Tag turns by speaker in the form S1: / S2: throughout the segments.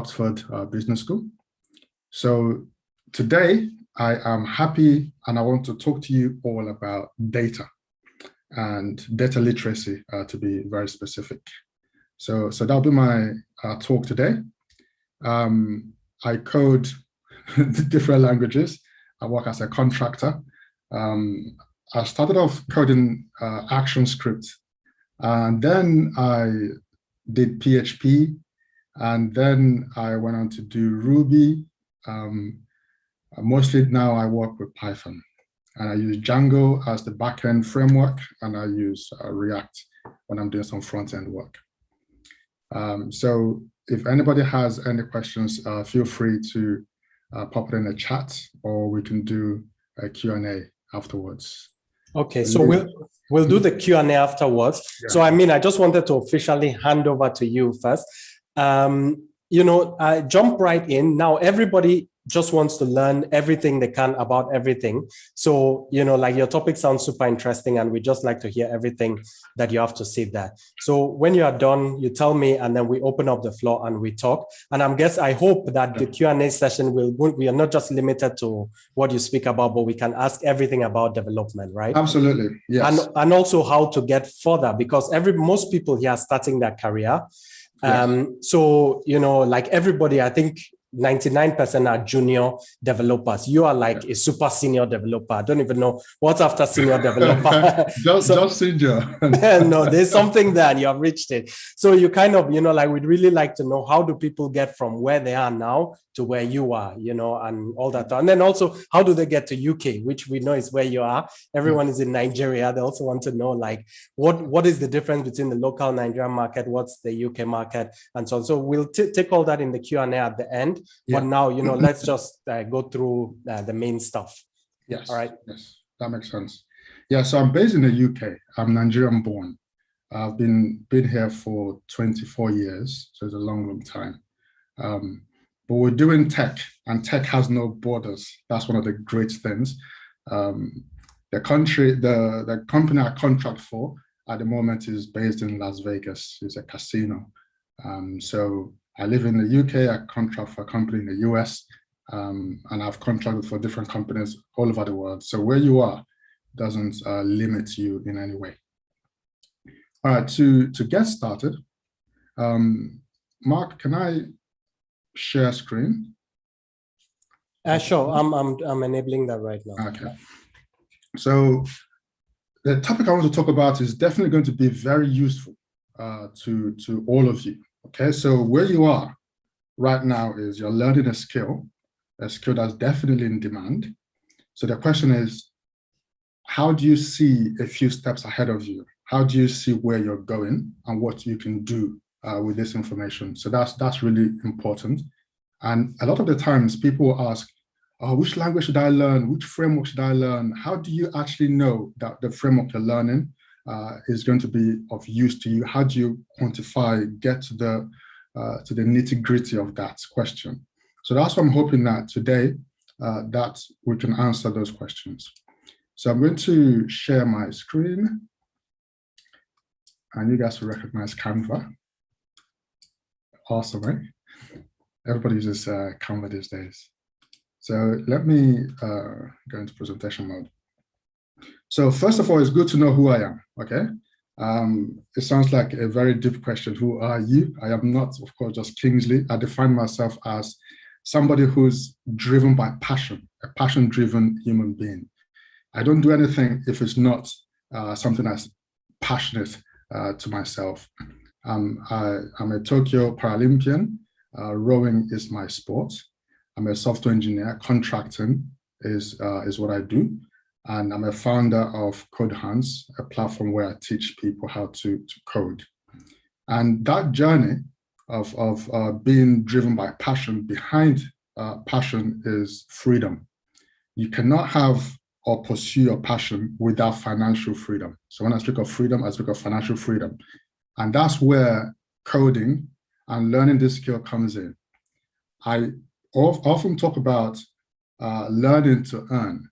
S1: Oxford Business School. So today I am happy and I want to talk to you all about data and data literacy, to be very specific. So that'll be my talk today. I code different languages. I work as a contractor. I started off coding ActionScript, and then I did PHP, and then I went on to do Ruby. Mostly now I work with Python, and I use Django as the backend framework, and I use React when I'm doing some front-end work. So if anybody has any questions, feel free to pop it in the chat, or we can do a Q&A afterwards.
S2: Okay, so we'll do the Q&A afterwards. Yeah. So I just wanted to officially hand over to you first. Jump right in. Now everybody just wants to learn everything they can about everything. So, like your topic sounds super interesting, and we just like to hear everything that you have to say there. So when you are done, you tell me, and then we open up the floor and we talk. And I hope that the Q&A session we are not just limited to what you speak about, but we can ask everything about development, right?
S1: Absolutely, yes.
S2: And also how to get further, because most people here are starting their career. Yes. So, like everybody, I think 99% are junior developers. You are like a super senior developer. I don't even know what's after senior developer.
S1: just senior.
S2: No, there's something there and you have reached it. So you kind of, we'd really like to know, how do people get from where they are now to where you are, and all that. And then also, how do they get to UK, which we know is where you are. Everyone is in Nigeria. They also want to know, like, what is the difference between the local Nigerian market, what's the UK market, and so on. So we'll take all that in the Q&A at the end. Yeah. But now, let's just go through the main stuff.
S1: Yes.
S2: All right.
S1: Yes, that makes sense. Yeah, so I'm based in the UK. I'm Nigerian born. I've been here for 24 years, so it's a long, long time. But we're doing tech, and tech has no borders. That's one of the great things. The company I contract for at the moment is based in Las Vegas. It's a casino. So I live in the UK, I contract for a company in the US, and I've contracted for different companies all over the world. So where you are doesn't limit you in any way. All right, to get started, Mark, can I share screen?
S2: Sure, I'm enabling that right now.
S1: Okay. So the topic I want to talk about is definitely going to be very useful to all of you. Okay, so where you are right now is you're learning a skill that's definitely in demand. So the question is, how do you see a few steps ahead of you? How do you see where you're going and what you can do with this information? So that's really important. And a lot of the times people ask, oh, which language should I learn? Which framework should I learn? How do you actually know that the framework you're learning is going to be of use to you? How do you quantify, get to the nitty-gritty of that question? So that's what I'm hoping that today that we can answer those questions. So I'm going to share my screen, and you guys will recognize Canva. Awesome, right? Everybody uses Canva these days. So let me go into presentation mode. So first of all, it's good to know who I am, okay? It sounds like a very deep question. Who are you? I am not, of course, just Kingsley. I define myself as somebody who's driven by passion, a passion-driven human being. I don't do anything if it's not something that's passionate to myself. I'm a Tokyo Paralympian. Rowing is my sport. I'm a software engineer. Contracting is what I do. And I'm a founder of CodeHands, a platform where I teach people how to code. And that journey of being driven by passion, behind passion is freedom. You cannot have or pursue your passion without financial freedom. So when I speak of freedom, I speak of financial freedom. And that's where coding and learning this skill comes in. I often talk about learning to earn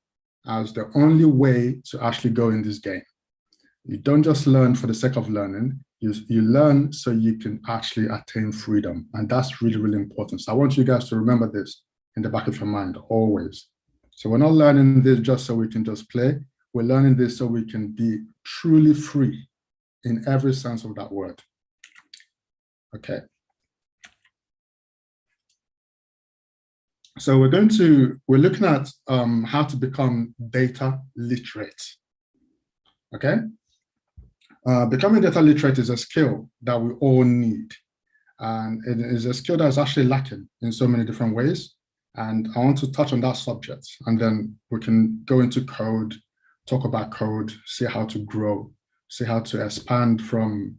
S1: as the only way to actually go in this game. You don't just learn for the sake of learning, You learn so you can actually attain freedom. And that's really, really important. So I want you guys to remember this in the back of your mind always. So we're not learning this just so we can just play. We're learning this so we can be truly free in every sense of that word. Okay. So we're looking at how to become data literate. Okay. Becoming data literate is a skill that we all need. And it is a skill that is actually lacking in so many different ways. And I want to touch on that subject, and then we can go into code, talk about code, see how to grow, see how to expand from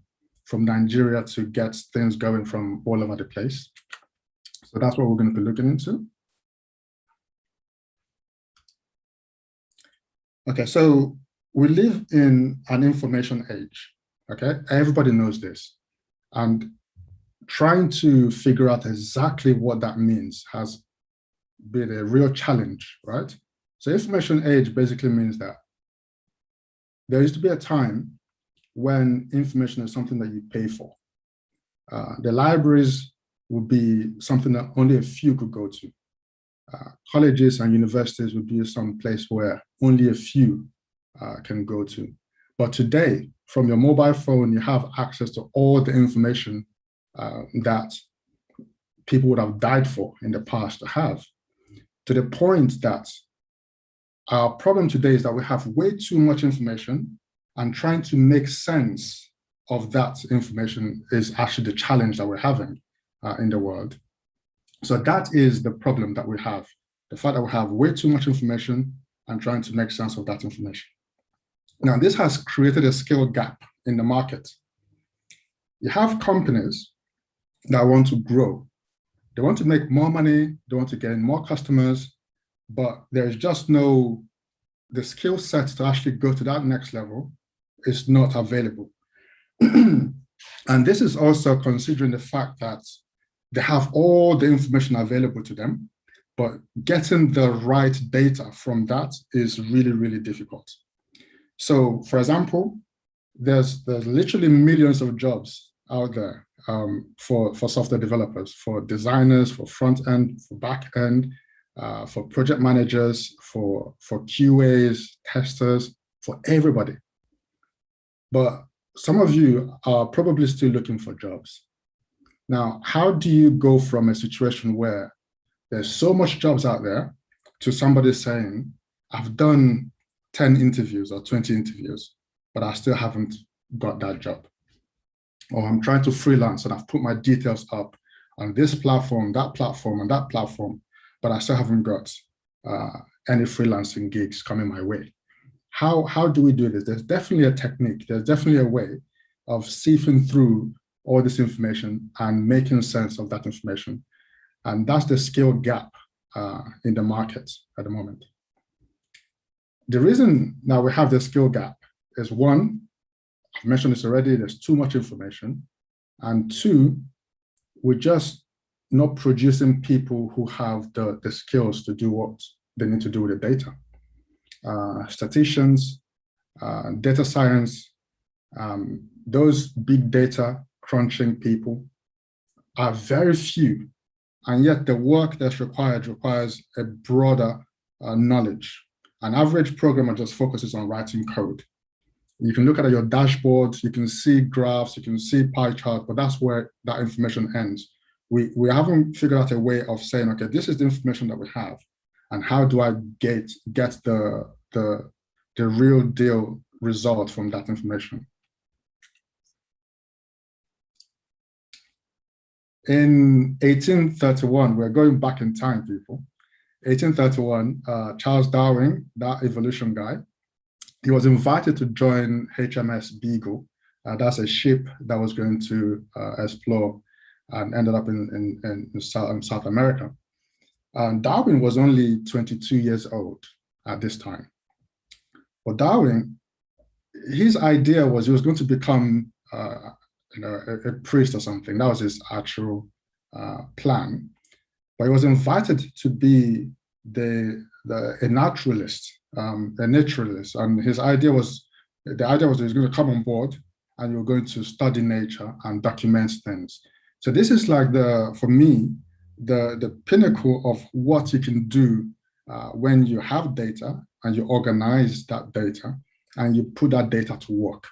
S1: Nigeria to get things going from all over the place. So that's what we're going to be looking into. Okay, so we live in an information age, okay? Everybody knows this. And trying to figure out exactly what that means has been a real challenge, right? So information age basically means that there used to be a time when information is something that you pay for. The libraries would be something that only a few could go to. Colleges and universities would be some place where only a few can go to. But today, from your mobile phone, you have access to all the information that people would have died for in the past to have, to the point that our problem today is that we have way too much information, and trying to make sense of that information is actually the challenge that we're having in the world. So that is the problem that we have, the fact that we have way too much information and trying to make sense of that information. Now, this has created a skill gap in the market. You have companies that want to grow. They want to make more money, they want to gain more customers, but there's just the skill set to actually go to that next level is not available. And this is also considering the fact that they have all the information available to them, but getting the right data from that is really, really difficult. So, for example, there's literally millions of jobs out there for software developers, for designers, for front end, for back end, for project managers, for QAs, testers, for everybody. But some of you are probably still looking for jobs. Now, how do you go from a situation where there's so much jobs out there to somebody saying, I've done 10 interviews or 20 interviews, but I still haven't got that job? Or I'm trying to freelance and I've put my details up on this platform, that platform, and that platform, but I still haven't got any freelancing gigs coming my way. How do we do this? There's definitely a technique. There's definitely a way of sifting through all this information and making sense of that information. And that's the skill gap in the market at the moment. The reason now we have the skill gap is, one, I've mentioned this already, there's too much information. And two, we're just not producing people who have the skills to do what they need to do with the data. Statisticians, data science, those big data crunching people are very few, and yet the work that's requires a broader knowledge. An average programmer just focuses on writing code. You can look at your dashboards, you can see graphs, you can see pie charts, but that's where that information ends. We haven't figured out a way of saying, okay, this is the information that we have, and how do I get the real deal result from that information? In 1831, we're going back in time, people. 1831, Charles Darwin, that evolution guy, he was invited to join HMS Beagle. That's a ship that was going to explore and ended up in South America. And Darwin was only 22 years old at this time. But Darwin, his idea was he was going to become a priest or something. That was his actual plan. But he was invited to be a naturalist, and his idea was, he was going to come on board and you're going to study nature and document things. So this is like for me, the pinnacle of what you can do when you have data and you organize that data and you put that data to work.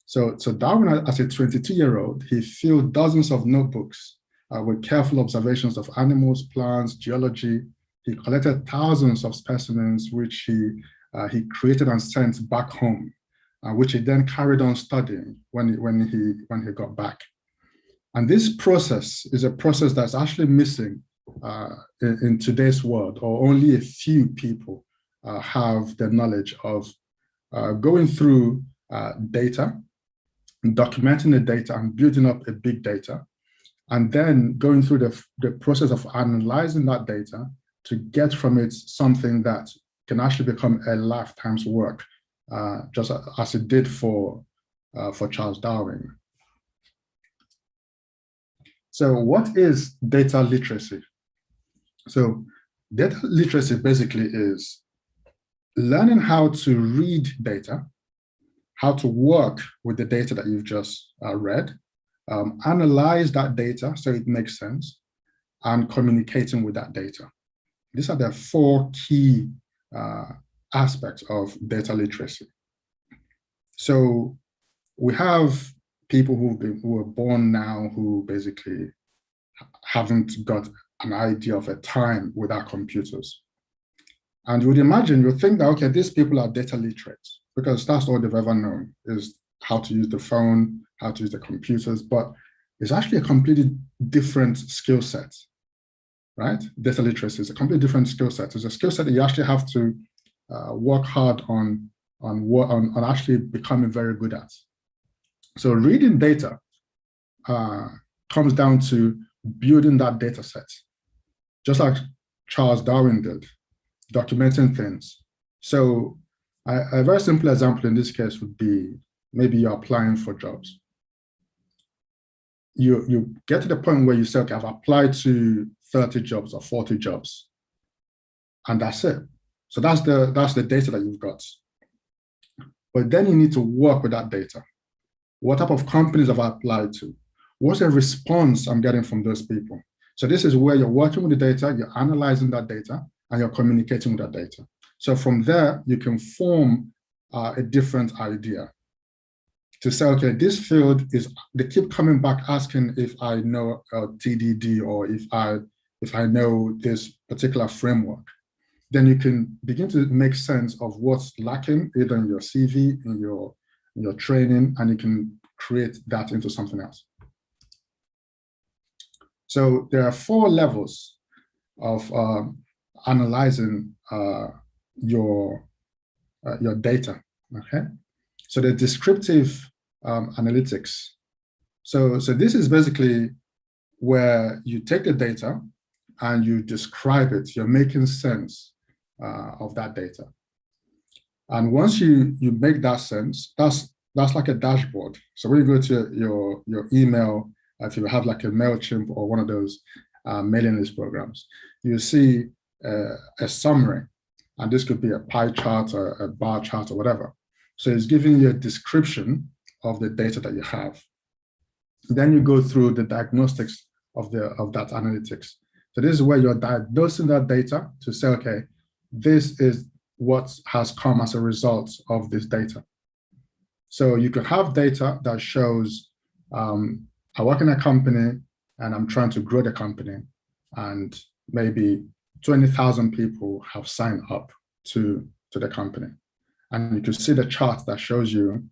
S1: So Darwin, as a 22-year-old, he filled dozens of notebooks with careful observations of animals, plants, geology. He collected thousands of specimens, which he created and sent back home, which he then carried on studying when he got back. And this process is a process that's actually missing in today's world, or only a few people have the knowledge of going through data, documenting the data and building up a big data, and then going through the process of analyzing that data to get from it something that can actually become a lifetime's work, just as it did for Charles Darwin. So what is data literacy? So data literacy basically is learning how to read data, how to work with the data that you've just read, analyze that data so it makes sense, and communicating with that data. These are the 4 key aspects of data literacy. So we have people who were born now who basically haven't got an idea of a time without computers. And you would imagine, you think that, okay, these people are data literate because that's all they've ever known is how to use the phone, how to use the computers, but it's actually a completely different skill set, right? Data literacy is a completely different skill set. It's a skill set that you actually have to work hard on actually becoming very good at. So reading data comes down to building that data set, just like Charles Darwin did, documenting things. So a very simple example in this case would be, maybe you're applying for jobs. You get to the point where you say, okay, I've applied to 30 jobs or 40 jobs, and that's it. So that's the data that you've got. But then you need to work with that data. What type of companies have I applied to? What's the response I'm getting from those people? So this is where you're working with the data, you're analyzing that data, and you're communicating with that data. So from there, you can form a different idea to say, okay, this field is, they keep coming back asking if I know TDD or if I know this particular framework. Then you can begin to make sense of what's lacking either in your CV, in your training, and you can create that into something else. So there are 4 levels of analyzing your data, okay? So the descriptive analytics. So this is basically where you take the data and you describe it. You're making sense of that data. And once you make that sense, that's like a dashboard. So when you go to your email, if you have like a MailChimp or one of those mailing list programs, you see a summary. And this could be a pie chart or a bar chart or whatever. So it's giving you a description of the data that you have. Then you go through the diagnostics of that analytics. So this is where you're diagnosing that data to say, okay, this is what has come as a result of this data. So you can have data that shows, I work in a company and I'm trying to grow the company, and maybe 20,000 people have signed up to the company. And you can see the chart that shows you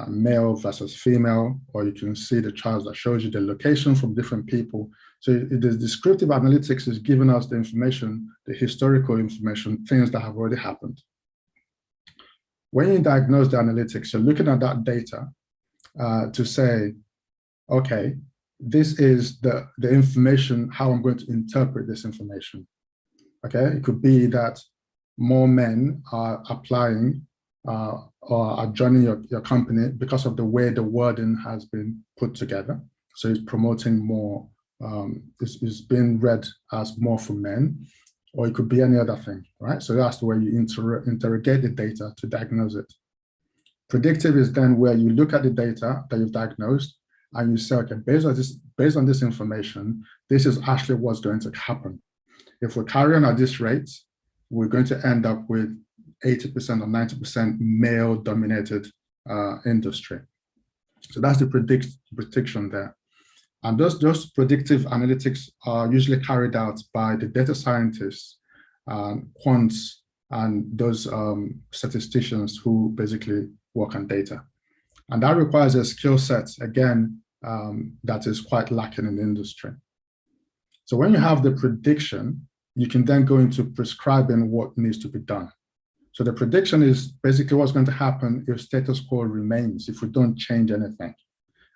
S1: male versus female, or you can see the chart that shows you the location from different people. So the descriptive analytics is giving us the information, the historical information, things that have already happened. When you diagnose the analytics, you're looking at that data to say, okay, this is the information, how I'm going to interpret this information. Okay, it could be that more men are applying or are joining your company because of the way the wording has been put together. So it's promoting more, it's being read as more for men, or it could be any other thing, right? So that's the way you interrogate the data to diagnose it. Predictive is then where you look at the data that you've diagnosed and you say, okay, based on this information, this is actually what's going to happen. If we're carrying at this rate, we're going to end up with 80% or 90% male-dominated industry. So that's the prediction there. And those predictive analytics are usually carried out by the data scientists, quants, and those statisticians who basically work on data. And that requires a skill set, again, that is quite lacking in the industry. So when you have the prediction, you can then go into prescribing what needs to be done. So the prediction is basically what's going to happen if status quo remains, if we don't change anything.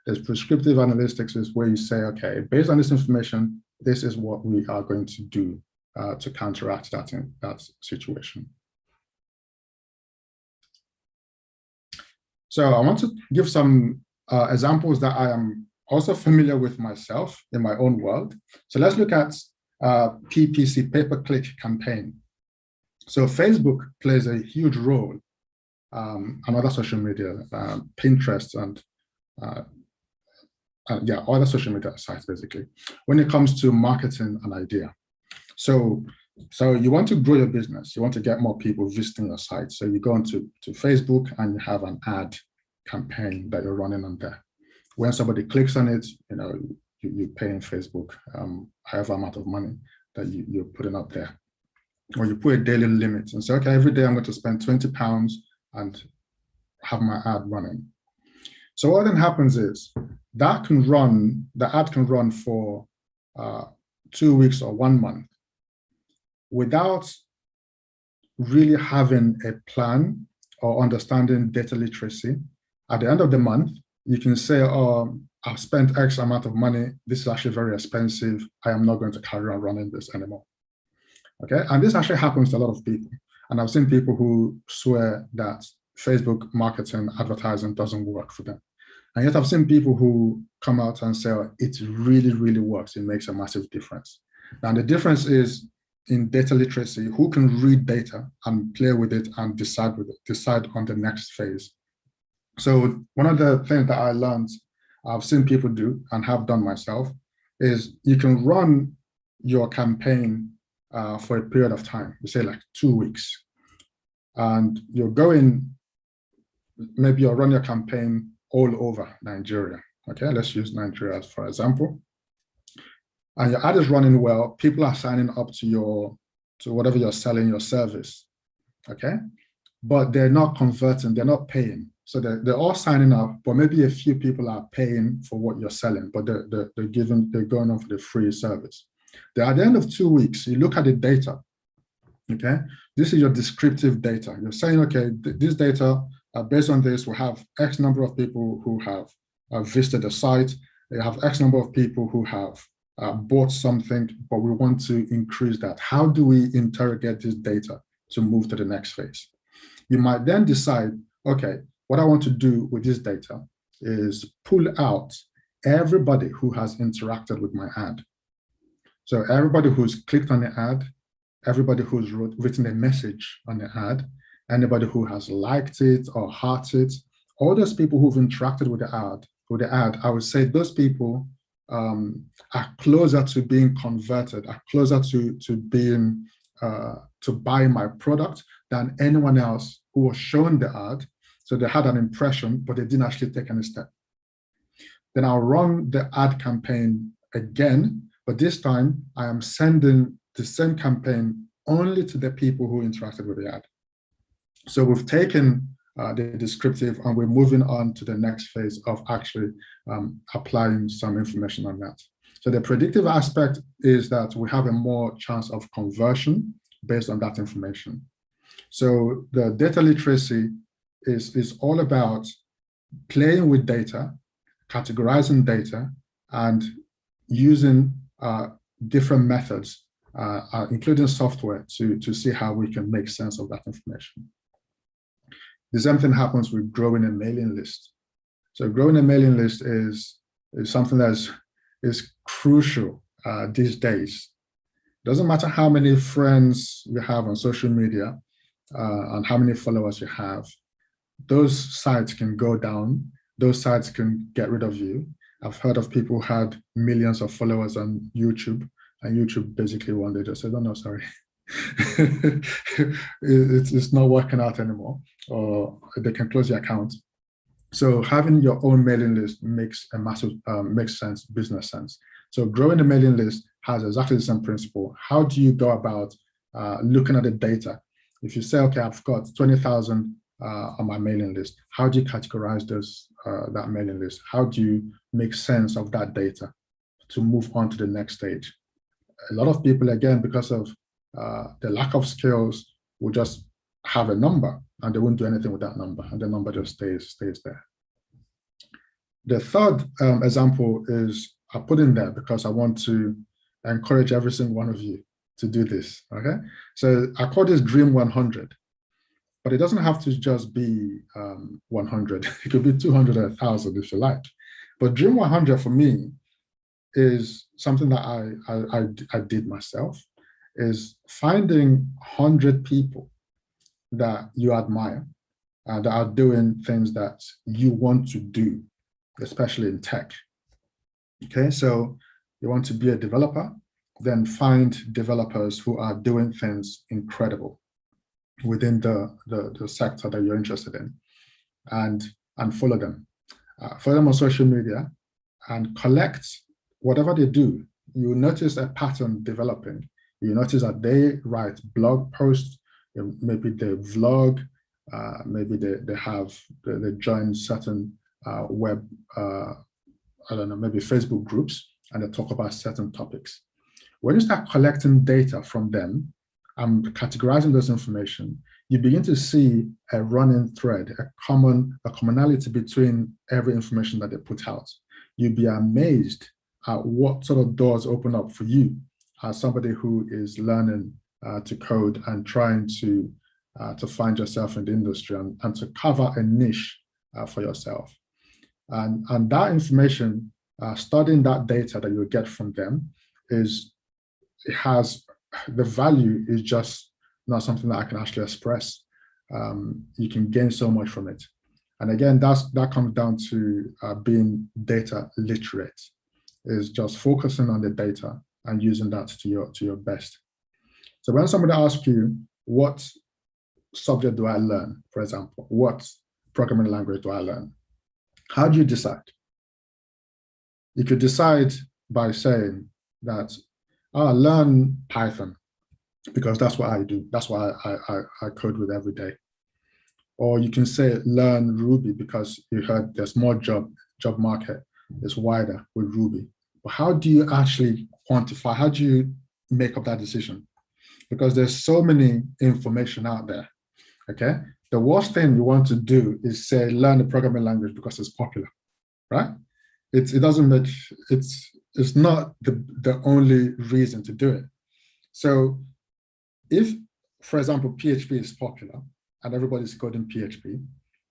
S1: There's prescriptive analytics is where you say, okay, based on this information, this is what we are going to do to counteract that situation. So I want to give some examples that I am also familiar with myself in my own world. So let's look at PPC, pay-per-click campaign. So Facebook plays a huge role, and other social media, Pinterest and other social media sites, basically, when it comes to marketing an idea. So you want to grow your business, you want to get more people visiting your site. So you go onto Facebook and you have an ad campaign that you're running on there. When somebody clicks on it, you pay in Facebook however amount of money that you're putting up there. Or you put a daily limit and say, okay, every day I'm going to spend £20 and have my ad running. So what then happens is the ad can run for 2 weeks or 1 month without really having a plan or understanding data literacy. At the end of the month, you can say, oh, I've spent X amount of money. This is actually very expensive. I am not going to carry on running this anymore. Okay, and this actually happens to a lot of people. And I've seen people who swear that Facebook marketing advertising doesn't work for them. And yet I've seen people who come out and say, oh, it really, really works. It makes a massive difference. Now, the difference is in data literacy, who can read data and play with it and decide on the next phase. So one of the things that I learned, I've seen people do and have done myself, is you can run your campaign for a period of time, we say like 2 weeks. And you're maybe you'll run your campaign all over Nigeria. Okay, let's use Nigeria as for example. And your ad is running well, people are signing up to whatever you're selling, your service. Okay, but they're not converting, they're not paying. So they're all signing up, but maybe a few people are paying for what you're selling, but they're going on for the free service. Then at the end of 2 weeks, you look at the data. Okay, this is your descriptive data. You're saying, okay, this data, based on this, we have X number of people who have visited the site. They have X number of people who have bought something, but we want to increase that. How do we interrogate this data to move to the next phase? You might then decide, okay, what I want to do with this data is pull out everybody who has interacted with my ad. So everybody who's clicked on the ad, everybody who's written a message on the ad, anybody who has liked it or hearted it, all those people who've interacted with the ad, I would say those people are closer to being converted, are closer to being to buy my product than anyone else who was shown the ad. So they had an impression, but they didn't actually take any step. Then I'll run the ad campaign again, but this time I am sending the same campaign only to the people who interacted with the ad. So we've taken the descriptive and we're moving on to the next phase of actually applying some information on that. So the predictive aspect is that we have a more chance of conversion based on that information. So the data literacy is all about playing with data, categorizing data, and using different methods, including software, to see how we can make sense of that information. The same thing happens with growing a mailing list. So growing a mailing list is something that is crucial these days. Doesn't matter how many friends you have on social media and how many followers you have. those sites can go down. Those sites can get rid of you. I've heard of people who had millions of followers on YouTube, and YouTube basically one day just said, "Oh no, sorry, it's not working out anymore," or they can close the account. So having your own mailing list makes a massive makes sense, business sense. So growing the mailing list has exactly the same principle. How do you go about looking at the data? If you say, okay, I've got 20,000 on my mailing list, how do you categorize that mailing list? How do you make sense of that data to move on to the next stage? A lot of people, again, because of the lack of skills, will just have a number and they won't do anything with that number, and the number just stays there. The third example is I put in there because I want to encourage every single one of you to do this, okay? So I call this Dream 100, but it doesn't have to just be 100. It could be 200 or 1,000 if you like. But Dream 100 for me is something that I did myself, is finding 100 people that you admire that are doing things that you want to do, especially in tech. Okay, so you want to be a developer, then find developers who are doing things incredible within the sector that you're interested in, and follow them. Follow them on social media and collect whatever they do. You notice a pattern developing. You notice that they write blog posts, maybe they vlog, maybe they join certain web, I don't know, maybe Facebook groups, and they talk about certain topics. When you start collecting data from them and categorizing this information, you begin to see a running thread, a commonality between every information that they put out. You'd be amazed at what sort of doors open up for you as somebody who is learning to code and trying to find yourself in the industry and to cover a niche for yourself. And that information, studying that data that you get from them, it has the value is just not something that I can actually express. You can gain so much from it. And again, that comes down to being data literate, is just focusing on the data and using that to your best. So when somebody asks you, what subject do I learn, for example, what programming language do I learn? How do you decide? You could decide by saying that I learn Python because that's what I do. That's what I code with every day. Or you can say learn Ruby because you heard there's more job market is wider with Ruby. But how do you actually quantify? How do you make up that decision? Because there's so many information out there, okay? The worst thing you want to do is say, learn the programming language because it's popular, right? It doesn't make, it's not the only reason to do it. So if, for example, PHP is popular and everybody's coding PHP,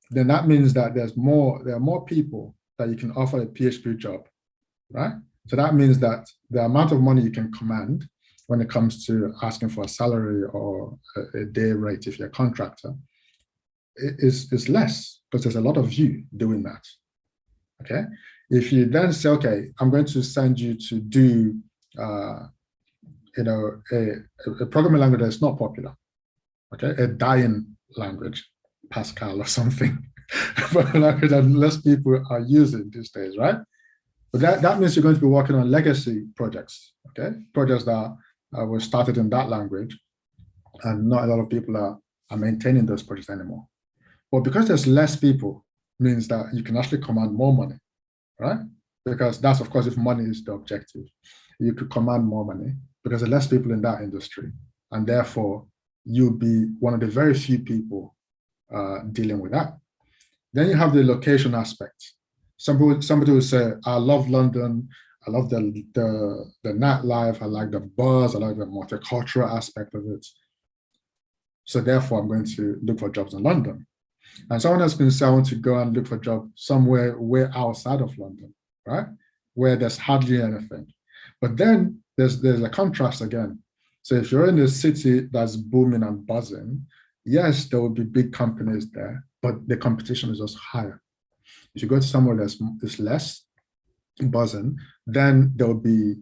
S1: then that means that there are more people that you can offer a PHP job, right? So that means that the amount of money you can command when it comes to asking for a salary or a day rate if you're a contractor is less because there's a lot of you doing that, okay? If you then say, okay, I'm going to send you to do a programming language that's not popular, okay, a dying language, Pascal or something, but a language that less people are using these days, right? But that means you're going to be working on legacy projects, okay? Projects that were started in that language, and not a lot of people are maintaining those projects anymore. But because there's less people, means that you can actually command more money, right? Because that's, of course, if money is the objective. You could command more money because there are less people in that industry, and therefore you'll be one of the very few people dealing with that. Then you have the location aspect. Somebody will say, I love London, I love the nightlife, I like the buzz, I like the multicultural aspect of it. So therefore, I'm going to look for jobs in London. And someone else can say, I want to go and look for a job somewhere way outside of London, right? Where there's hardly anything. But then there's a contrast again. So if you're in a city that's booming and buzzing, yes, there will be big companies there, but the competition is also higher. If you go to somewhere that's less buzzing, then there'll be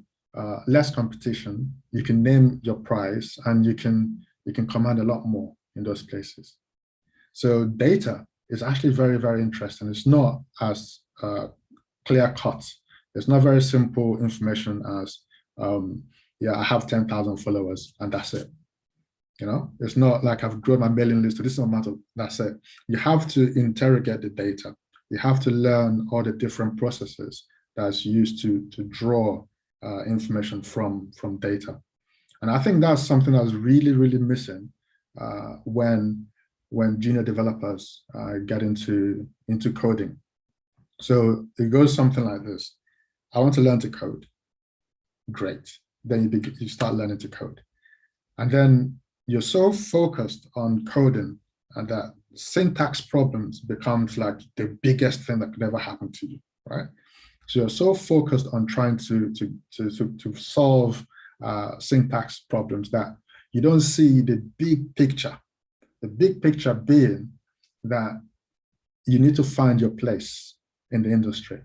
S1: less competition. You can name your price, and you can command a lot more in those places. So data is actually very, very interesting. It's not as clear cut. It's not very simple information as, yeah, I have 10,000 followers and that's it. You know, it's not like I've grown my mailing list to this amount of, that's it. You have to interrogate the data. You have to learn all the different processes that's used to draw information from data. And I think that's something that's really, really missing when junior developers get into coding. So it goes something like this. I want to learn to code. Great. Then you start learning to code. And then you're so focused on coding and that syntax problems becomes like the biggest thing that could ever happen to you, right? So you're so focused on trying to solve syntax problems that you don't see the big picture. The big picture being that you need to find your place in the industry.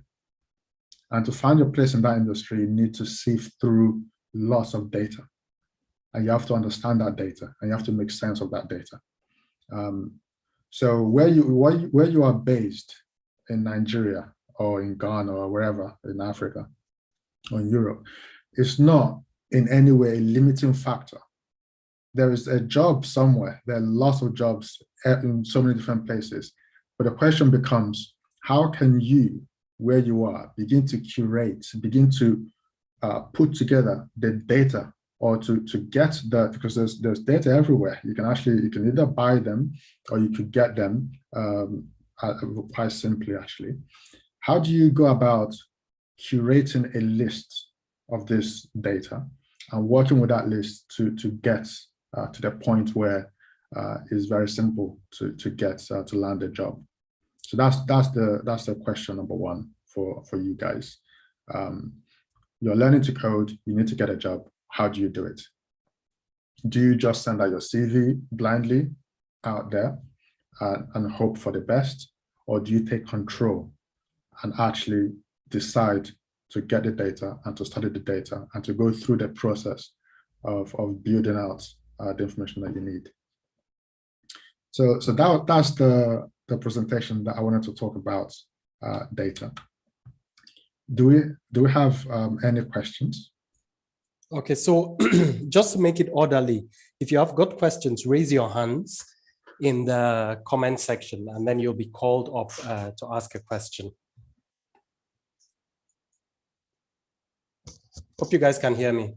S1: And to find your place in that industry, you need to sift through lots of data. And you have to understand that data, and you have to make sense of that data. So where you are based in Nigeria or in Ghana or wherever in Africa or in Europe, it's not in any way a limiting factor. There is a job somewhere. There are lots of jobs in so many different places. But the question becomes, how can you, where you are, begin to curate, begin to put together the data, or to get that, because there's data everywhere. You can either buy them or you could get them quite simply, actually. How do you go about curating a list of this data and working with that list to get to the point where it's very simple to get to land a job? So that's the question number one for you guys. You're learning to code, you need to get a job. How do you do it? Do you just send out your CV blindly out there and hope for the best? Or do you take control and actually decide to get the data and to study the data and to go through the process of building out the information that you need? So that's the presentation that I wanted to talk about data. Do we have any questions?
S2: Okay, so just to make it orderly, if you have got questions, raise your hands in the comment section, and then you'll be called up to ask a question. Hope you guys can hear me.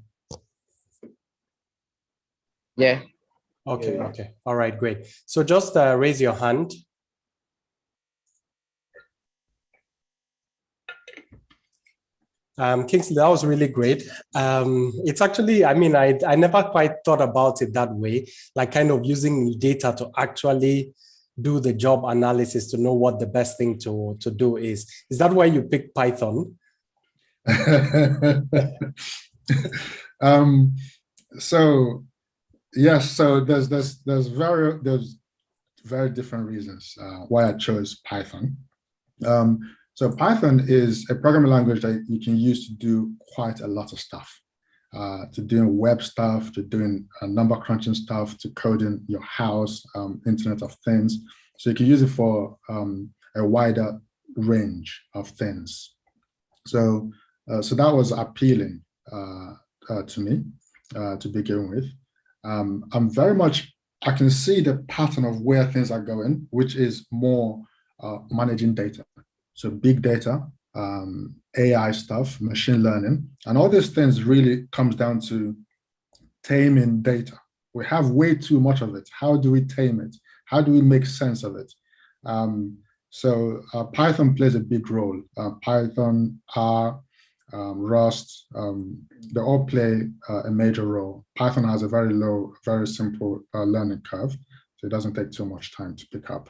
S3: Yeah.
S2: Okay, okay. All right, great. So just raise your hand. Kingsley, that was really great. It's actually, I mean, I never quite thought about it that way, like kind of using data to actually do the job analysis to know what the best thing to do is. Is that why you picked Python?
S1: So yes, so there's very different reasons why I chose Python. So Python is a programming language that you can use to do quite a lot of stuff, to doing web stuff, to doing number crunching stuff, to coding your house, Internet of Things. So you can use it for a wider range of things. So that was appealing to me to begin with. I'm very much, I can see the pattern of where things are going, which is more managing data. So big data, AI stuff, machine learning, and all these things really comes down to taming data. We have way too much of it. How do we tame it? How do we make sense of it? So Python plays a big role. Python, R, Rust, they all play a major role. Python has a very low, very simple learning curve, so it doesn't take too much time to pick up.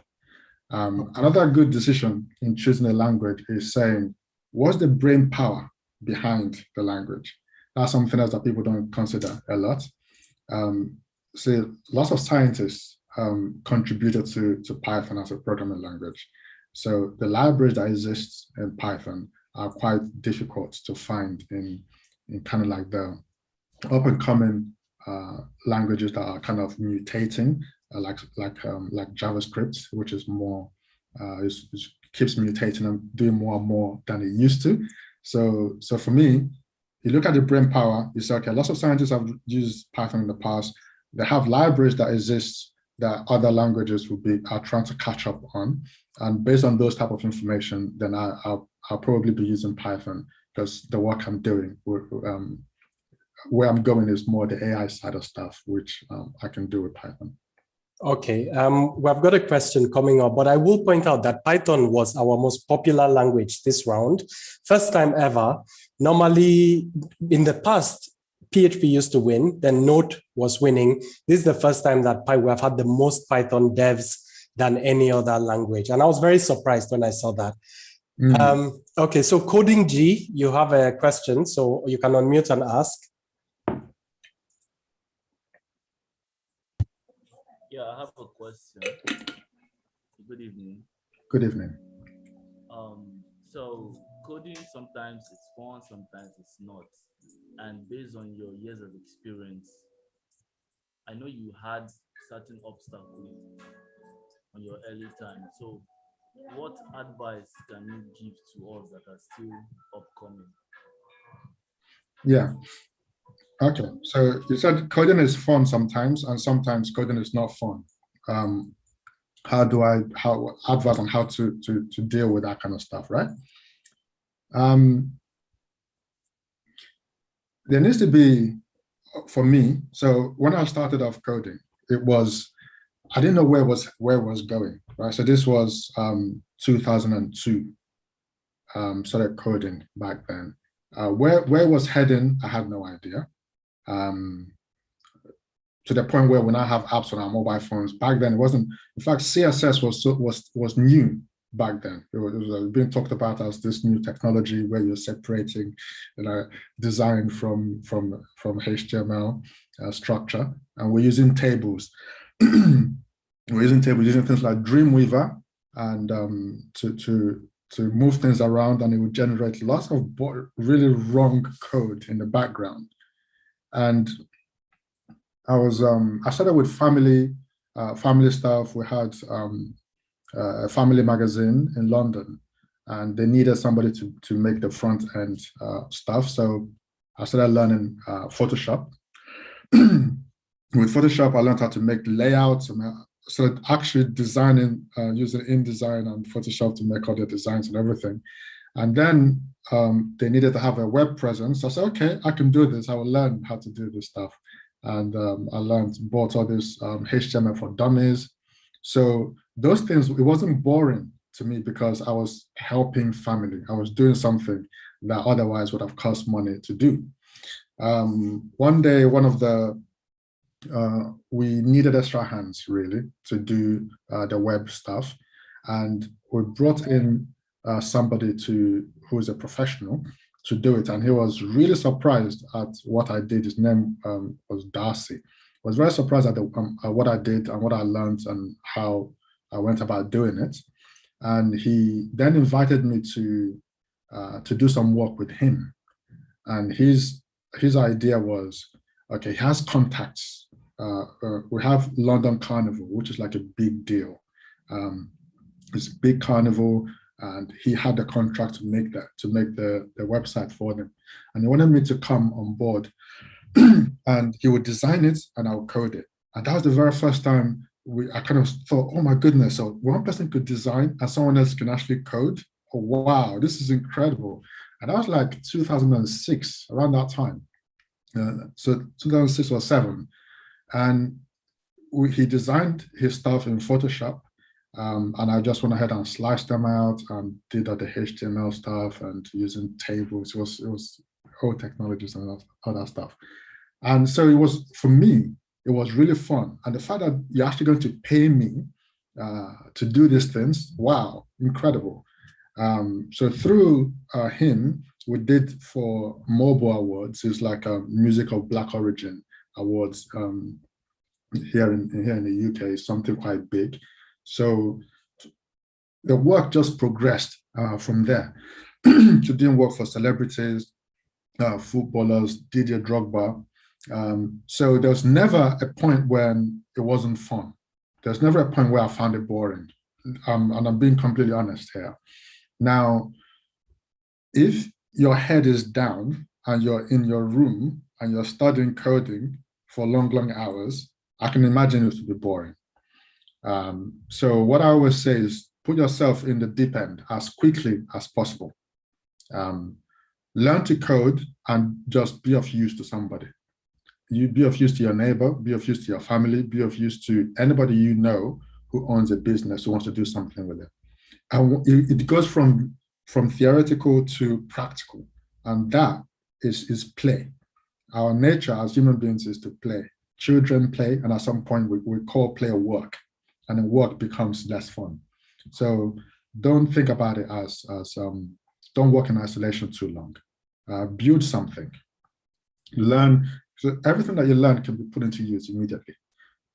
S1: Another good decision in choosing a language is saying, what's the brain power behind the language? That's something else that people don't consider a lot. So lots of scientists contributed to Python as a programming language. So the libraries that exist in Python are quite difficult to find in kind of like the up and coming languages that are kind of mutating, like JavaScript, which is more keeps mutating and doing more and more than it used to. So for me, you look at the brain power, you say, okay, lots of scientists have used Python in the past. They have libraries that exist that other languages are trying to catch up on. And based on those type of information, then I'll probably be using Python, because the work I'm doing, where I'm going is more the AI side of stuff, which I can do with Python.
S2: Okay, we've got a question coming up, but I will point out that Python was our most popular language this round. First time ever. Normally, in the past, PHP used to win, then Node was winning. This is the first time that we have had the most Python devs than any other language. And I was very surprised when I saw that. Okay, so Coding G, you have a question, so you can unmute and ask.
S3: Yeah, I have a question. Good evening.
S1: Good evening.
S3: So coding, sometimes it's fun, sometimes it's not. And based on your years of experience, I know you had certain obstacles on your early time. So what advice can you give to us that are still upcoming?
S1: Yeah. Okay. So you said coding is fun sometimes, and sometimes coding is not fun. How advise on how to deal with that kind of stuff, right? There needs to be, for me, so when I started off coding, I didn't know where it was going, right? So this was 2002, started coding back then. Where it was heading, I had no idea. To the point where we now have apps on our mobile phones. Back then, it wasn't. In fact, CSS was new back then. It was being talked about as this new technology where you're separating, design from HTML structure, and we're using tables. We're using things like Dreamweaver, and to move things around, and it would generate lots of really wrong code in the background. And I started with family stuff. We had a family magazine in London, and they needed somebody to make the front end stuff. So I started learning Photoshop. With Photoshop, I learned how to make layouts, and I started actually designing using InDesign and Photoshop to make all the designs and everything. And then they needed to have a web presence. I said, okay, I can do this. I will learn how to do this stuff. And I bought all this HTML for dummies. So those things, it wasn't boring to me because I was helping family. I was doing something that otherwise would have cost money to do. One day, we needed extra hands really to do the web stuff. And we brought in somebody who is a professional to do it, and he was really surprised at what I did. His name was Darcy. I was very surprised at what I did and what I learned and how I went about doing it. And he then invited me to do some work with him. And his idea was, okay, he has contacts. We have London Carnival, which is like a big deal. It's a big carnival, and he had the contract to make the website for them. And he wanted me to come on board and he would design it and I'll code it. And that was the very first time I kind of thought, oh my goodness, so one person could design and someone else can actually code. Oh, wow, this is incredible. And that was like 2006, around that time. So 2006 or 7. And he designed his stuff in Photoshop. And I just went ahead and sliced them out and did all the HTML stuff and using tables. It was old technologies and all that stuff. And so for me, it was really fun. And the fact that you're actually going to pay me to do these things, wow, incredible. So through him, we did for Mobile Awards, it's like a Music of Black Origin Awards. here in the UK is something quite big. So the work just progressed from there to doing work for celebrities, footballers, Didier Drogba. So there's never a point when it wasn't fun. There's never a point where I found it boring. And I'm being completely honest here. Now, if your head is down and you're in your room and you're studying coding for long, long hours, I can imagine it to be boring. So what I always say is put yourself in the deep end as quickly as possible. Learn to code and just be of use to somebody. You be of use to your neighbor, be of use to your family, be of use to anybody you know who owns a business, who wants to do something with it. And it goes from theoretical to practical, and that is play. Our nature as human beings is to play. Children play, and at some point we call play work, and then work becomes less fun. So don't think about it as don't work in isolation too long. Build something. Learn. So everything that you learn can be put into use immediately.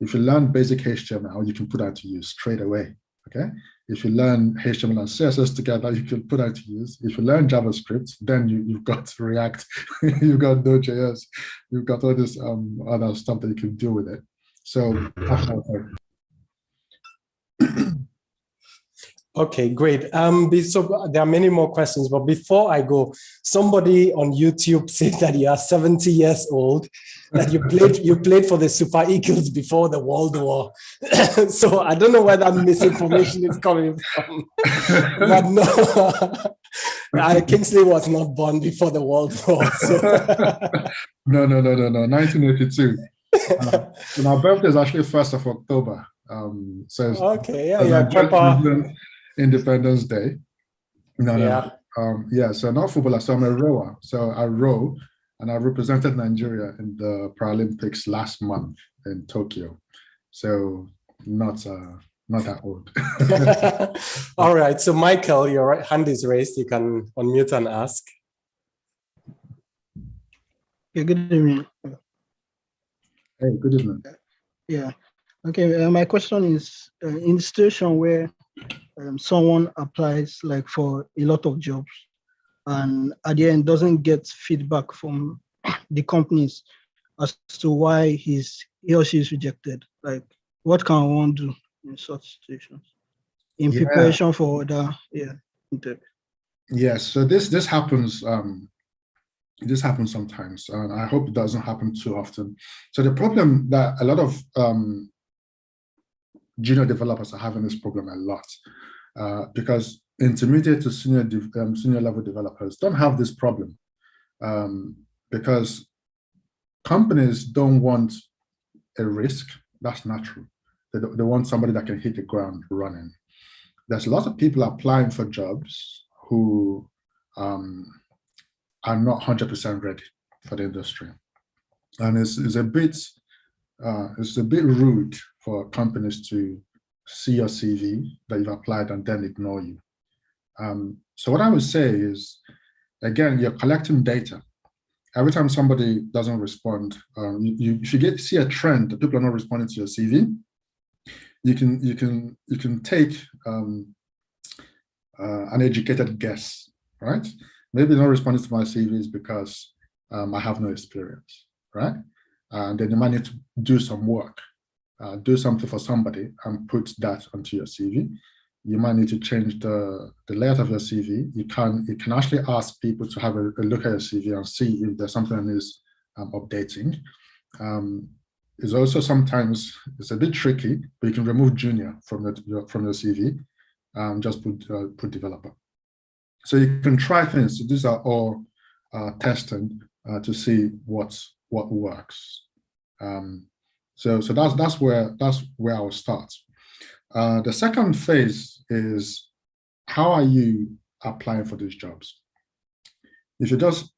S1: If you learn basic HTML, you can put that to use straight away. Okay. If you learn HTML and CSS together, you can put that to use. If you learn JavaScript, then you've got React, you've got Node.js, you've got all this other stuff that you can do with it. So that's how
S2: Okay, great. So there are many more questions, but before I go, somebody on YouTube said that you are 70 years old, that you played for the Super Eagles before the World War. So I don't know where that misinformation is coming from. But no, Kingsley was not born before the World War. So.
S1: No, 1982. My birthday is actually 1st of October. So
S2: okay, yeah,
S1: Independence Day. No. So not footballer. So I'm a rower. So I row, and I represented Nigeria in the Paralympics last month in Tokyo. So not that old.
S2: All right. So Michael, your hand is raised. You can unmute and ask.
S4: Yeah, good evening.
S1: Hey, good evening.
S4: Yeah. Okay. My question is, in the situation where someone applies like for a lot of jobs and at the end doesn't get feedback from the companies as to why he or she is rejected, like what can one do in such situations in preparation for the interview?
S1: Yes, so this happens sometimes, and I hope it doesn't happen too often. So the problem that a lot of junior developers are having this problem a lot, because intermediate to senior level developers don't have this problem, because companies don't want a risk. That's natural. They want somebody that can hit the ground running. There's a lot of people applying for jobs who are not 100% ready for the industry, and it's a bit rude for companies to see your CV that you've applied and then ignore you. So what I would say is, again, you're collecting data. Every time somebody doesn't respond, if you see a trend that people are not responding to your CV, you can take an educated guess, right? Maybe not responding to my CV is because I have no experience, right? And then you might need to do some work, do something for somebody and put that onto your CV. You might need to change the layout of your CV. You can actually ask people to have a look at your CV and see if there's something that is updating. It's also sometimes, it's a bit tricky, but you can remove junior from your CV, just put developer. So you can try things. So these are all testing to see what works. So that's where I'll start. The second phase is, how are you applying for these jobs? If you just,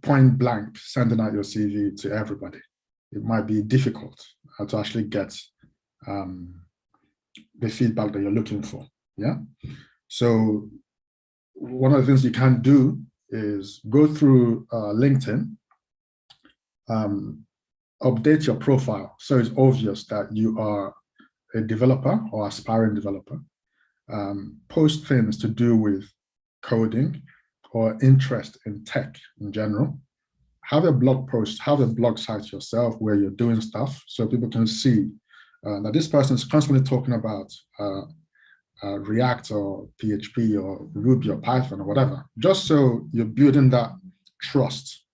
S1: point blank sending out your CV to everybody, it might be difficult to actually get the feedback that you're looking for. Yeah. So one of the things you can do is go through LinkedIn, update your profile so it's obvious that you are a developer or aspiring developer. Post things to do with coding or interest in tech in general. Have a blog post, have a blog site yourself where you're doing stuff so people can see that this person is constantly talking about React or PHP or Ruby or Python or whatever, just so you're building that trust,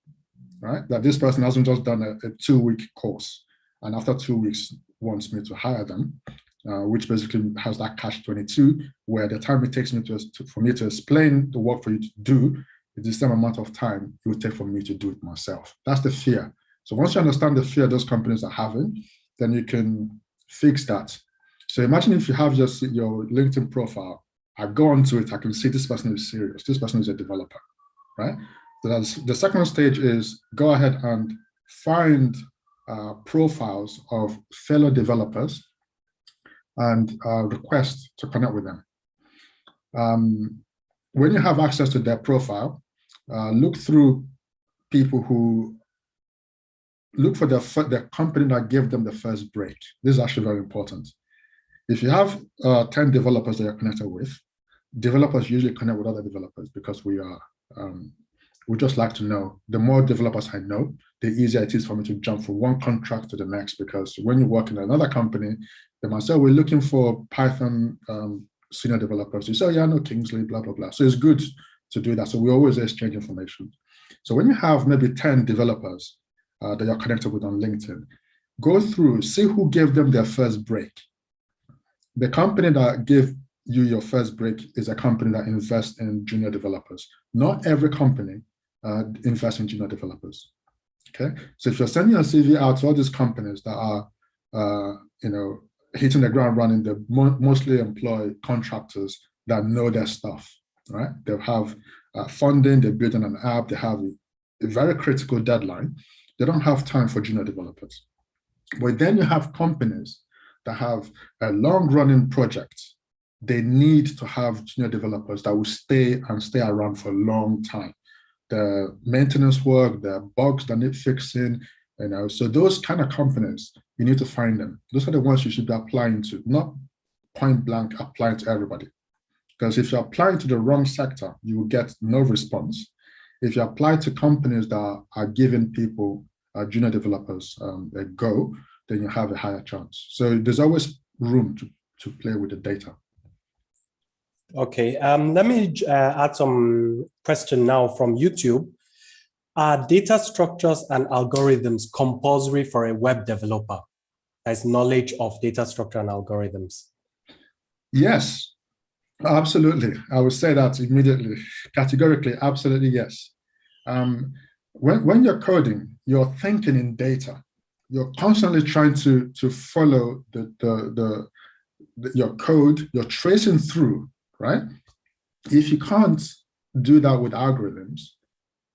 S1: right? That this person hasn't just done a 2-week course and after 2 weeks wants me to hire them, which basically has that catch-22 where the time it takes me for me to explain the work for you to do is the same amount of time it would take for me to do it myself. That's the fear. So once you understand the fear those companies are having, then you can fix that. So imagine if you have your LinkedIn profile, I go onto it, I can see this person is serious, this person is a developer, right? So that's, the second stage is go ahead and find profiles of fellow developers and request to connect with them. When you have access to their profile, look through people who look for the company that gave them the first break. This is actually very important. If you have 10 developers that you're connected with, developers usually connect with other developers because we just like to know. The more developers I know, the easier it is for me to jump from one contract to the next, because when you work in another company, they might say, we're looking for Python senior developers. You say, oh, yeah, I know Kingsley, blah, blah, blah. So it's good to do that. So we always exchange information. So when you have maybe 10 developers that you're connected with on LinkedIn, go through, see who gave them their first break. The company that gave you your first break is a company that invests in junior developers. Not every company invests in junior developers. Okay, so if you're sending your CV out to all these companies that are, hitting the ground running, they mostly employ contractors that know their stuff, right? They have funding, they're building an app, they have a very critical deadline. They don't have time for junior developers. But then you have companies that have a long-running project. They need to have junior developers that will stay around for a long time. The maintenance work, the bugs that need fixing, so those kind of companies, you need to find them. Those are the ones you should be applying to, not point blank applying to everybody. Because if you're applying to the wrong sector, you will get no response. If you apply to companies that are giving people, junior developers, a go, then you have a higher chance. So there's always room to play with the data.
S2: Okay, let me add some question now from YouTube. Are data structures and algorithms compulsory for a web developer? As knowledge of data structure and algorithms.
S1: Yes, absolutely. I would say that immediately, categorically, absolutely yes. When you're coding, you're thinking in data. You're constantly trying to follow your code. You're tracing through, right? If you can't do that with algorithms,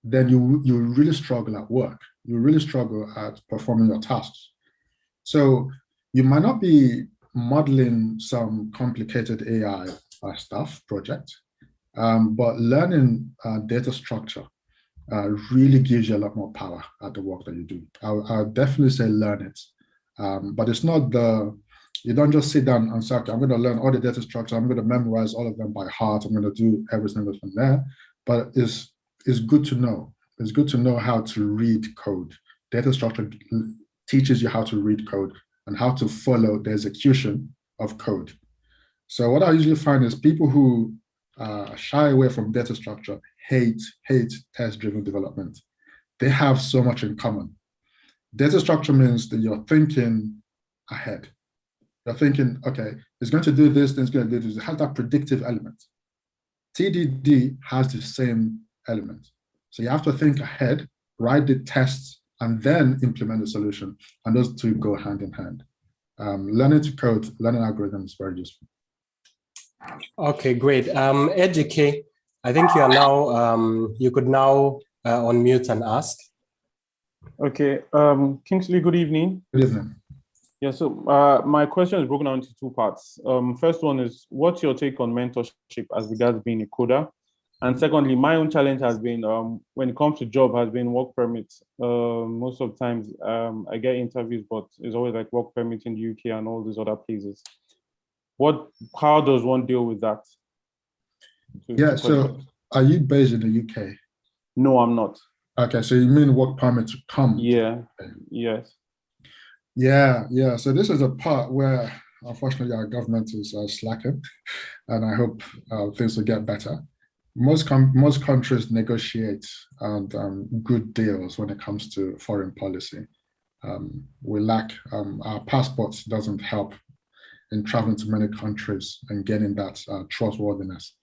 S1: then you really struggle at work. You really struggle at performing your tasks. So you might not be modeling some complicated AI project, but learning data structure really gives you a lot more power at the work that you do. I'll definitely say learn it. But it's not you don't just sit down and say, okay, I'm going to learn all the data structure. I'm going to memorize all of them by heart. I'm going to do every single thing there. But it's good to know. It's good to know how to read code. Data structure teaches you how to read code and how to follow the execution of code. So what I usually find is people who shy away from data structure hate test-driven development. They have so much in common. Data structure means that you're thinking ahead. You're thinking, okay, it's going to do this, then it's going to do this. It has that predictive element. TDD has the same element. So you have to think ahead, write the tests, and then implement the solution. And those two go hand in hand. Learning to code, learning algorithms is very useful.
S2: Okay, great. Ejike, I think you are now, you could now unmute and ask.
S5: Okay, Kingsley, good evening.
S1: Good evening.
S5: Yeah, so my question is broken down into two parts. First one is, what's your take on mentorship as regards being a coder? And secondly, my own challenge has been, when it comes to job, has been work permits. Most of the times I get interviews, but it's always like work permit in the UK and all these other places. How does one deal with that?
S1: Yeah, so are you based in the UK?
S5: No, I'm not.
S1: Okay, so you mean work permit to come?
S5: Yeah, yes.
S1: Yeah. So this is a part where, unfortunately, our government is slacking, and I hope things will get better. Most countries negotiate and good deals when it comes to foreign policy. We lack, our passports doesn't help in traveling to many countries and getting that trustworthiness.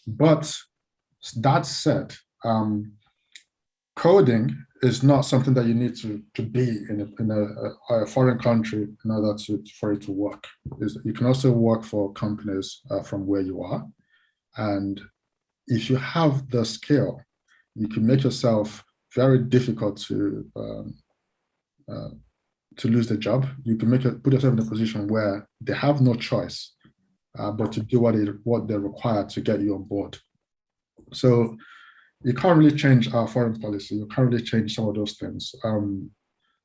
S1: But that said, coding is not something that you need to be in a foreign country in order for it to work. You can also work for companies from where you are. And if you have the skill, you can make yourself very difficult to lose the job. You can put yourself in a position where they have no choice but to do what they're required to get you on board. So you can't really change our foreign policy. You can't really change some of those things.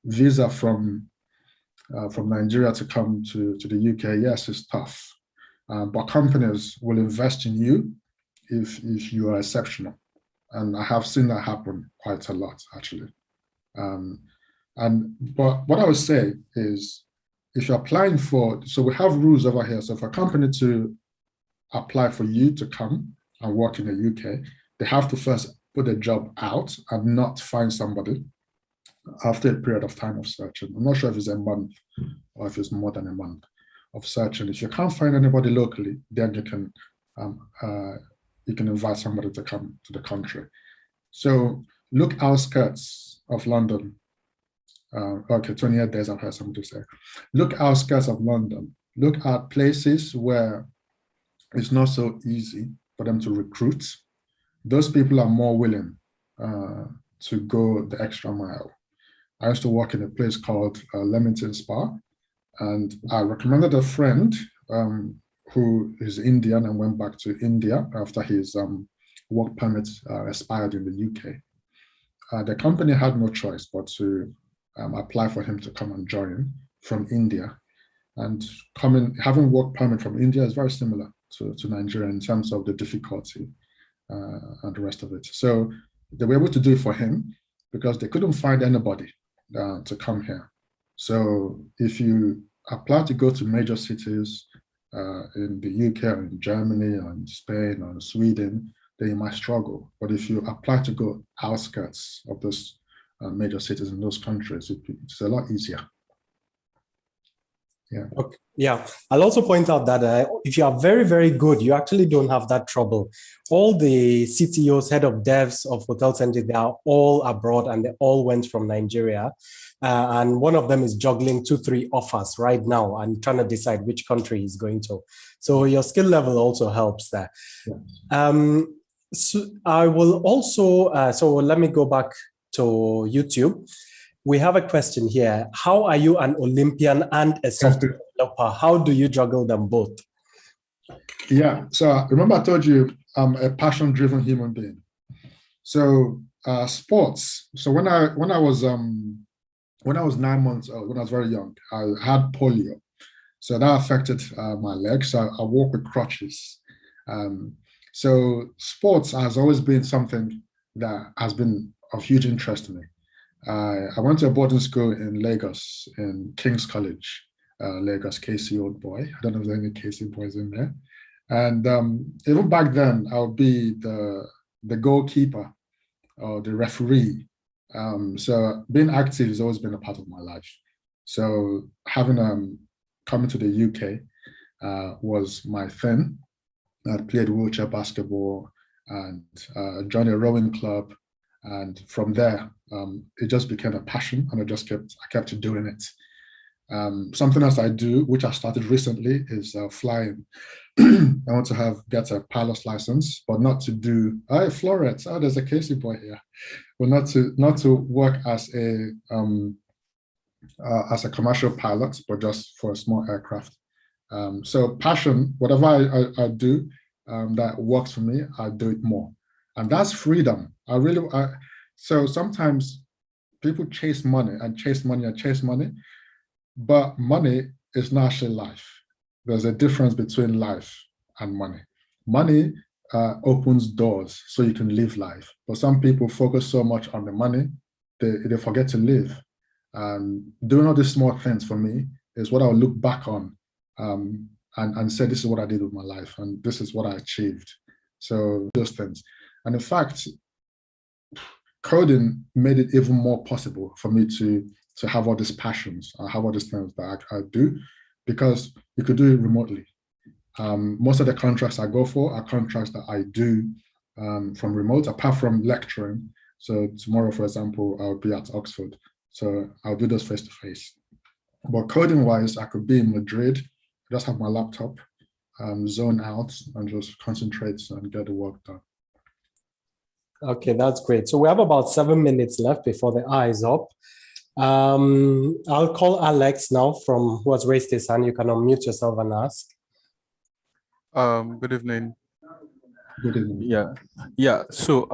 S1: Visa from Nigeria to come to the UK, yes, it's tough, but companies will invest in you if you are exceptional. And I have seen that happen quite a lot, actually. But what I would say is, if you're applying so we have rules over here. So for a company to apply for you to come and work in the UK, they have to first put a job out and not find somebody after a period of time of searching. I'm not sure if it's a month or if it's more than a month of searching. If you can't find anybody locally, then you can invite somebody to come to the country. So look outskirts of London. 28 days, I've heard somebody say. Look outskirts of London. Look at places where it's not so easy for them to recruit. Those people are more willing to go the extra mile. I used to work in a place called Leamington Spa, and I recommended a friend who is Indian and went back to India after his work permit expired in the UK. The company had no choice but to apply for him to come and join from India. And having work permit from India is very similar to Nigeria in terms of the difficulty and the rest of it. So they were able to do it for him because they couldn't find anybody to come here. So if you apply to go to major cities in the UK or in Germany or in Spain or in Sweden, then you might struggle. But if you apply to go outskirts of those major cities in those countries, it's a lot easier. Yeah.
S2: Okay. Yeah. I'll also point out that if you are very, very good, you actually don't have that trouble. All the CTOs, head of devs of hotel centers, they are all abroad and they all went from Nigeria. And one of them is juggling 2-3 offers right now and trying to decide which country he's going to. So your skill level also helps there. Yeah. So I will also, so let me go back to YouTube. We have a question here. How are you an Olympian and a software developer? How do you juggle them both?
S1: Yeah, so remember I told you I'm a passion-driven human being. So sports. So when I was 9 months old, when I was very young, I had polio. So that affected my legs. So I walk with crutches. So sports has always been something that has been of huge interest to me. I went to a boarding school in Lagos, in King's College, Lagos, KC Old Boy. I don't know if there are any KC boys in there. And even back then, I would be the goalkeeper or the referee. So being active has always been a part of my life. So having coming to the UK was my thing. I played wheelchair basketball and joined a rowing club. And from there, it just became a passion, and I kept doing it. Something else I do, which I started recently, is flying. I want to get a pilot's license, but not to do. Florets. Oh, there's a Casey boy here. Well, not to work as a commercial pilot, but just for a small aircraft. So passion, whatever I do that works for me, I do it more. And that's freedom. So sometimes people chase money and chase money and chase money, but money is not actually life. There's a difference between life and money. Money opens doors so you can live life. But some people focus so much on the money, they forget to live. Doing all these small things for me is what I'll look back on and say, this is what I did with my life, and this is what I achieved. So those things. And in fact, coding made it even more possible for me to have all these passions, have all these things that I do, because you could do it remotely. Most of the contracts I go for are contracts that I do from remote, apart from lecturing. So tomorrow, for example, I'll be at Oxford. So I'll do those face-to-face. But coding-wise, I could be in Madrid, just have my laptop, zone out, and just concentrate and get the work done.
S2: Okay, that's great. So we have about 7 minutes left before the hour is up. I'll call Alex now who has raised his hand. You can unmute yourself and ask.
S6: Good evening.
S1: Good evening.
S6: Yeah. So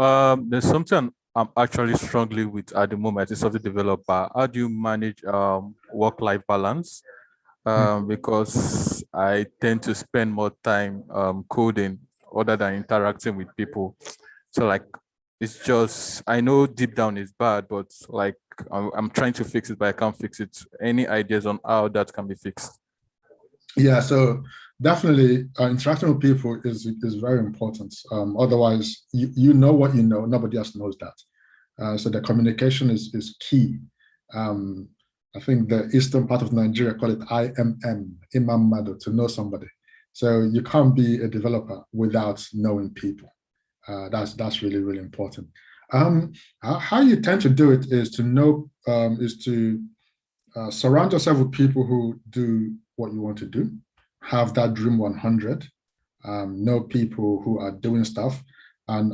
S6: there's something I'm actually struggling with at the moment as a software developer. How do you manage work-life balance? Because I tend to spend more time coding other than interacting with people. So like, it's just, I know deep down it's bad, but like I'm trying to fix it, but I can't fix it. Any ideas on how that can be fixed?
S1: Yeah, so definitely interacting with people is very important. Otherwise, you know what you know, nobody else knows that. So the communication is key. I think the eastern part of Nigeria call it IMM, Imam Mado, to know somebody. So you can't be a developer without knowing people. That's really, really important. How you tend to do it is to know, surround yourself with people who do what you want to do, have that dream 100, know people who are doing stuff, and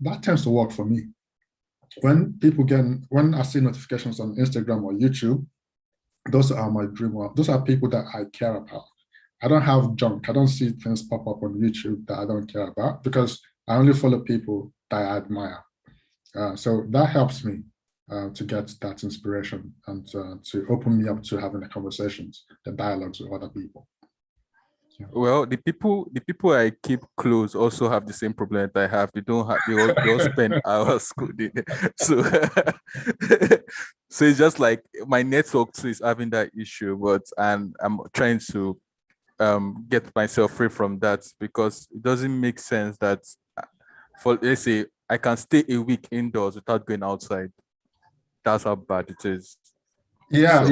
S1: that tends to work for me. When I see notifications on Instagram or YouTube, those are my dream. Those are people that I care about. I don't have junk. I don't see things pop up on YouTube that I don't care about, because I only follow people that I admire. So that helps me to get that inspiration and to open me up to having the conversations, the dialogues with other people. Yeah.
S6: Well, the people I keep close also have the same problem that I have. They all spend hours coding. So so it's just like my network too is having that issue, but I'm trying to get myself free from that, because it doesn't make sense that for, let's say, I can stay a week indoors without going outside. That's how bad it is.
S1: Yeah.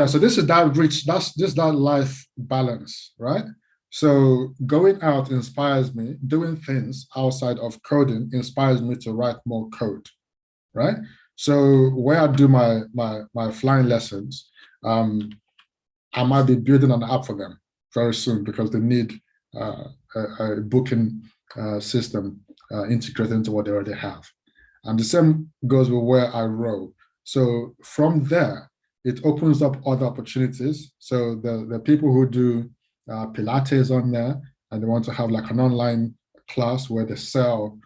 S1: So this is that life balance, right? So going out inspires me. Doing things outside of coding inspires me to write more code, right? So where I do my flying lessons, I might be building an app for them very soon, because they need a booking system integrated into what they already have. And the same goes with where I row. So from there, it opens up other opportunities. So the people who do Pilates on there, and they want to have like an online class where they sell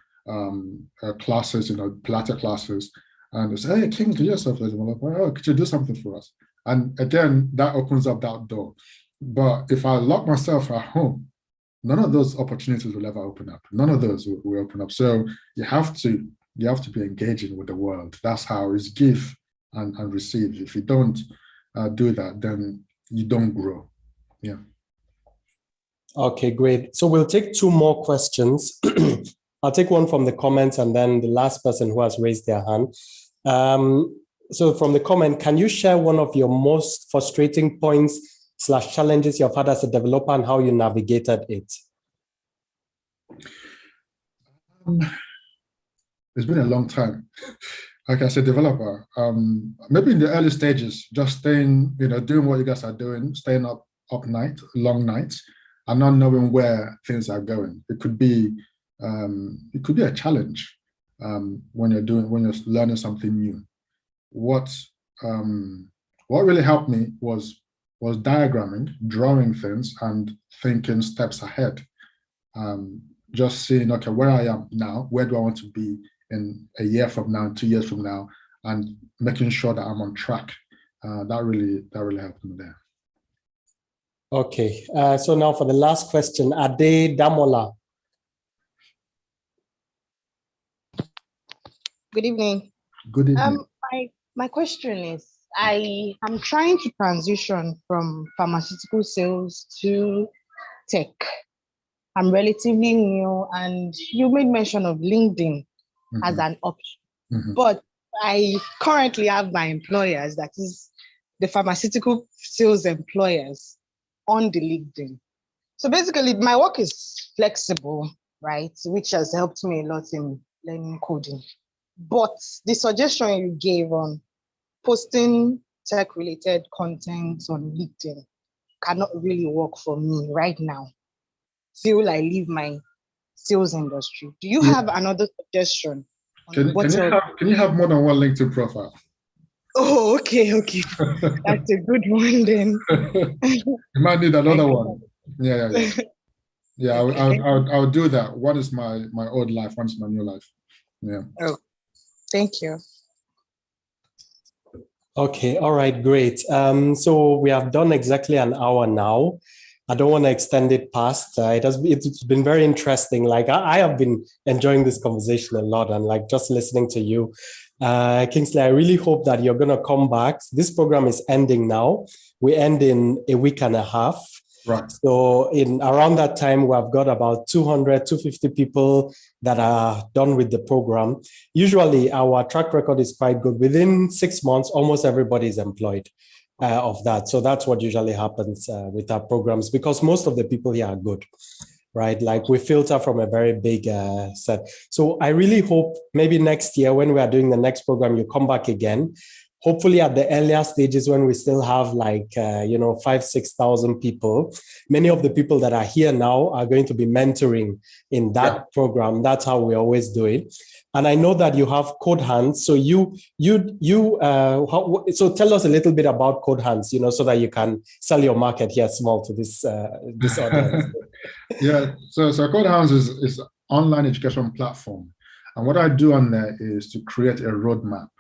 S1: classes, Pilates classes, and they say, hey, Kingsley, you're a software developer. Oh, could you do something for us? And again, that opens up that door. But if I lock myself at home, none of those opportunities will ever open up. None of those will open up. So you have to be engaging with the world. That's how it's give and receive. If you don't do that, then you don't grow. Yeah.
S2: Okay, great. So we'll take 2 more questions. I'll take one from the comments and then the last person who has raised their hand. So from the comment, can you share one of your most frustrating points / challenges you've had as a developer and how you navigated it?
S1: It's been a long time. Like I said, developer, maybe in the early stages, just staying, doing what you guys are doing, staying up night, long nights, and not knowing where things are going. It could be a challenge when you're learning something new. What really helped me was diagramming, drawing things, and thinking steps ahead. just seeing, okay, where I am now, where do I want to be in a year from now, 2 years from now, and making sure that I'm on track. That really helped me there.
S2: Okay, so now for the last question, Ade Damola.
S7: Good evening.
S1: Good evening.
S7: My question is, I am trying to transition from pharmaceutical sales to tech. I'm relatively new, and you made mention of LinkedIn as an option. But I currently have my employers, that is the pharmaceutical sales employers, on the LinkedIn. So basically, my work is flexible, right? Which has helped me a lot in learning coding. But the suggestion you gave on posting tech-related content on LinkedIn cannot really work for me right now till I leave my sales industry. Do you have another suggestion?
S1: Can you have more than one LinkedIn profile?
S7: Oh, okay. That's a good one then.
S1: You might need another one. Yeah. I'll do that. One is my old life, one is my new life. Yeah.
S7: Oh, thank you.
S2: Okay, all right, great. So we have done exactly an hour now. I don't want to extend it past. It's been very interesting. Like I have been enjoying this conversation a lot, and like just listening to you, Kingsley. I really hope that you're going to come back. This program is ending now. We end in a week and a half.
S1: Right.
S2: So in around that time, we have got about 200, 250 people that are done with the program. Usually our track record is quite good. Within 6 months, almost everybody is employed of that. So that's what usually happens with our programs, because most of the people here are good, right? Like we filter from a very big set. So I really hope maybe next year when we are doing the next program, you come back again. Hopefully at the earlier stages when we still have like, 5,000-6,000 people, many of the people that are here now are going to be mentoring in that program. That's how we always do it. And I know that you have Code Hands. So so tell us a little bit about Code Hands, so that you can sell your market here small to this audience.
S1: Yeah, so Code Hands is an online education platform. And what I do on there is to create a roadmap.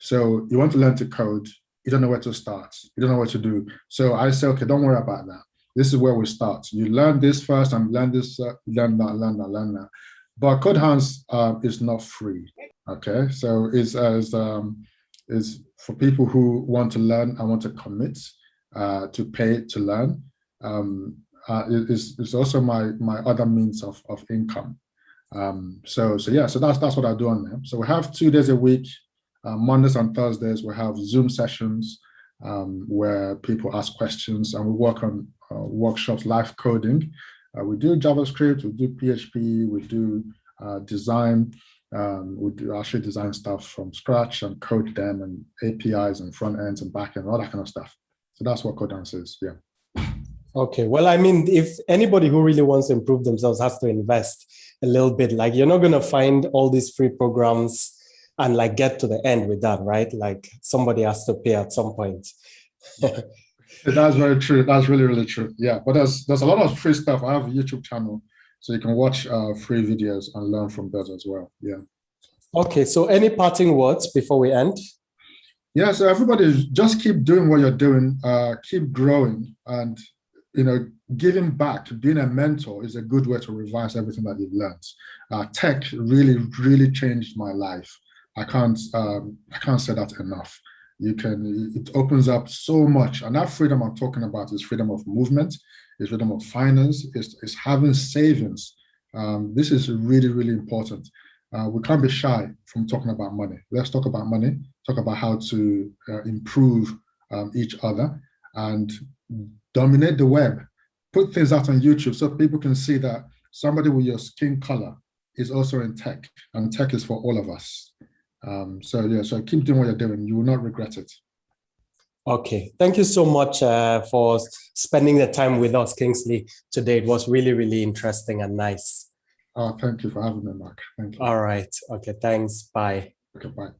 S1: So you want to learn to code, you don't know where to start, you don't know what to do. So I say, okay, don't worry about that. This is where we start. You learn this first and learn this, learn that. But Code Hands is not free, okay? So it's for people who want to learn and want to commit to pay to learn. It's also my other means of income. So that's what I do on there. So we have 2 days a week. Mondays and Thursdays, we have Zoom sessions where people ask questions, and we work on workshops, live coding. We do JavaScript, we do PHP, we do design. We do actually design stuff from scratch and code them, and APIs and front ends and back end, all that kind of stuff. So that's what Code Hands is, yeah.
S2: Okay, well, I mean, if anybody who really wants to improve themselves has to invest a little bit, like you're not going to find all these free programs and like get to the end with that, right? Like somebody has to pay at some point.
S1: That's very true. That's really, really true. Yeah, but there's a lot of free stuff. I have a YouTube channel, so you can watch free videos and learn from those as well. Yeah.
S2: Okay, so any parting words before we end?
S1: Yeah, so everybody just keep doing what you're doing, keep growing, and giving back. Being a mentor is a good way to revise everything that you've learned. Tech really changed my life. I can't say that enough. It opens up so much, and that freedom I'm talking about is freedom of movement, is freedom of finance, is having savings. This is really important. We can't be shy from talking about money. Let's talk about money, talk about how to improve each other and dominate the web. Put things out on YouTube so people can see that somebody with your skin color is also in tech, and tech is for all of us. So keep doing what you're doing. You will not regret it.
S2: Okay, thank you so much for spending the time with us, Kingsley, today. It was really interesting and nice.
S1: Thank you for having me, Mark. Thank you.
S2: All right. Okay, thanks. Bye.
S1: Okay, bye.